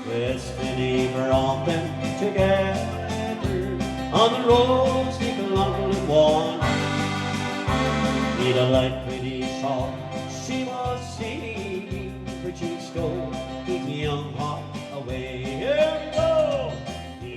Destiny were often together on the roads we belong to one. Need a light pretty saw she was singing, but you stole his young heart away. Here we go.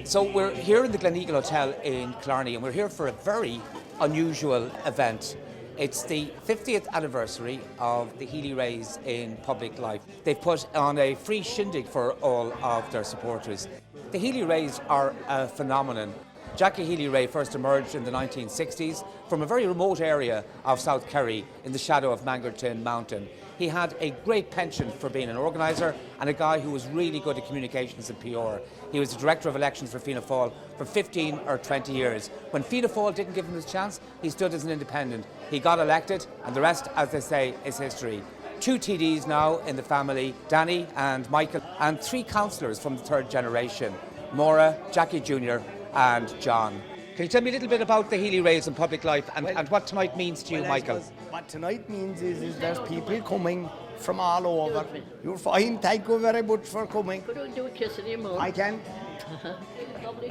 So we're here in the Gleneagle Hotel in Killarney, and we're here for a very unusual event. It's the 50th anniversary of the Healy-Raes in public life. They've put on a free shindig for all of their supporters. The Healy-Raes are a phenomenon. Jackie Healy-Rae first emerged in the 1960s from a very remote area of South Kerry in the shadow of Mangerton Mountain. He had a great penchant for being an organiser and a guy who was really good at communications and PR. He was the director of elections for Fianna Fáil for 15 or 20 years. When Fianna Fáil didn't give him his chance, he stood as an independent. He got elected, and the rest, as they say, is history. 2 TDs now in the family, Danny and Michael, and 3 councillors from the third generation, Maura, Jackie Jr. and John. Can you tell me a little bit about the Healy-Raes in public life and what tonight means to you, Michael? What tonight means is there's people coming from all over. You're fine, thank you very much for coming. Could I do a kiss in your mouth? I can.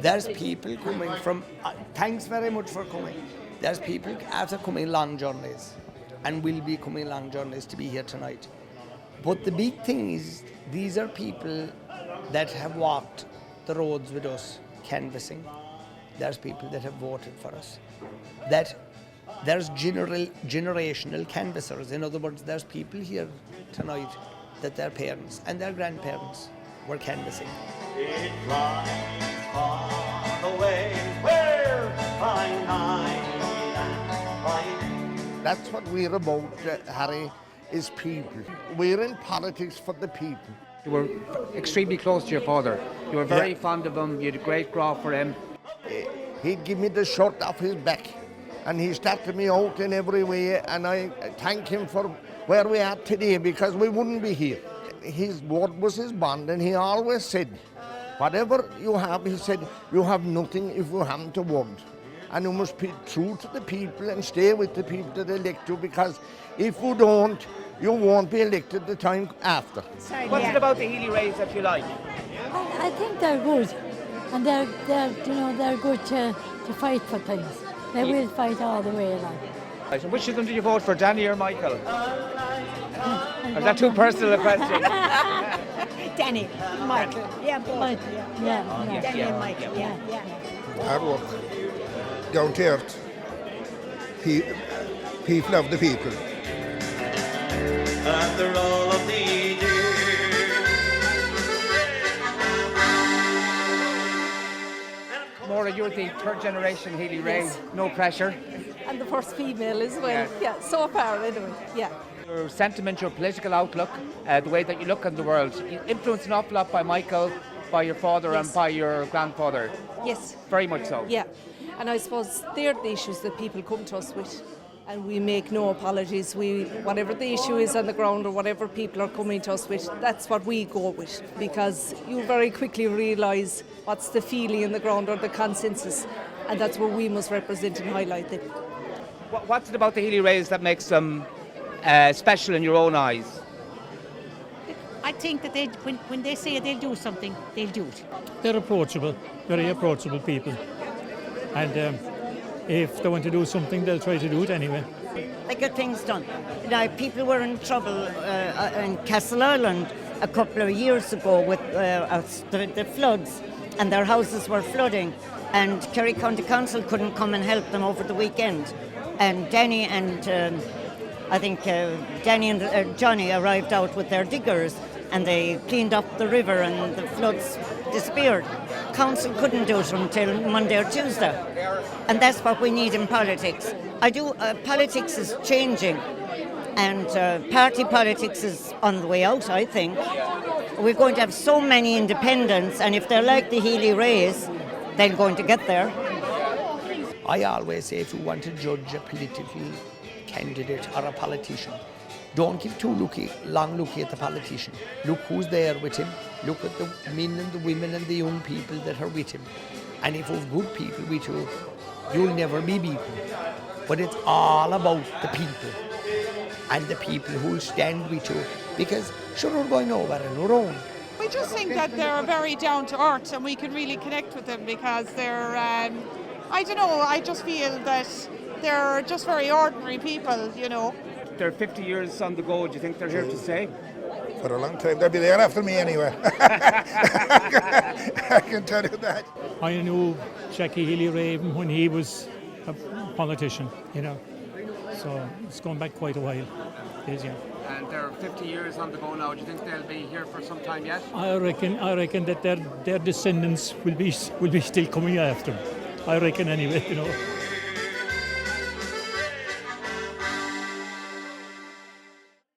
There's people coming from, thanks very much for coming. There's people after coming long journeys and will be coming long journeys to be here tonight. But the big thing is these are people that have walked the roads with us canvassing. There's people that have voted for us. That there's generational canvassers. In other words, there's people here tonight that their parents and their grandparents were canvassing. It flies far away where by night and by day. That's what we're about, Harry, is people. We're in politics for the people. You were extremely close to your father. You were very fond of him. You had a great graph for him. He'd give me the shirt off his back, and he started me out in every way, and I thank him for where we are today, because we wouldn't be here. His word was his bond, and he always said, whatever you have, he said, you have nothing if you haven't a word. And you must be true to the people and stay with the people that elect you, because if you don't, you won't be elected the time after. What's it about the Healy-Raes that you like? I think they're good, and they're good to fight for things. They will fight all the way along. Right, and which of them do you vote for, Danny or Michael? Or is that too personal a question? Danny, Michael, yeah, both. Michael, yeah. Danny and Michael, yeah. Hard work, down to earth, people of the people. After all of these years. Maura, you're the third generation Healy-Rae, Yes. no pressure. And the first female as well. Yes. Yeah, so far anyway, yeah. Your sentiment, your political outlook, the way that you look in the world, influenced an awful lot by Michael, by your father and by your grandfather. Yes. Very much so. Yeah, and I suppose they're the issues that people come to us with, and we make no apologies. Whatever the issue is on the ground or whatever people are coming to us with, that's what we go with, because you very quickly realise what's the feeling in the ground or the consensus, and that's what we must represent and highlight them. What's it about the Healy-Raes that makes them special in your own eyes? I think that when they say they'll do something, they'll do it. They're approachable, very approachable people. And if they want to do something, they'll try to do it anyway. They get things done. Now, people were in trouble in Castle Island a couple of years ago with the floods, and their houses were flooding, and Kerry County Council couldn't come and help them over the weekend. And Danny and Johnny arrived out with their diggers, and they cleaned up the river and the floods disappeared. Council couldn't do it until Monday or Tuesday, and that's what we need in politics. Politics is changing, and party politics is on the way out, I think. We're going to have so many independents, and if they're like the Healy-Raes, they're going to get there. I always say, if you want to judge a political candidate or a politician, don't give too long look at the politician. Look who's there with him. Look at the men and the women and the young people that are with him. And if you've good people with you, you'll never be beaten. But it's all about the people and the people who'll stand with you. Because sure, we're going over on our own. We just think that they're very down to earth and we can really connect with them because they're, I don't know, I just feel that they're just very ordinary people, you know. They're 50 years on the go. Do you think they're here to stay? For a long time. They'll be there after me anyway. I can tell you that. I knew Jackie Healy-Rae when he was a politician, you know. So it's going back quite a while. It is, yeah. And they're 50 years on the go now. Do you think they'll be here for some time yet? I reckon that their descendants will be still coming after them. I reckon anyway, you know.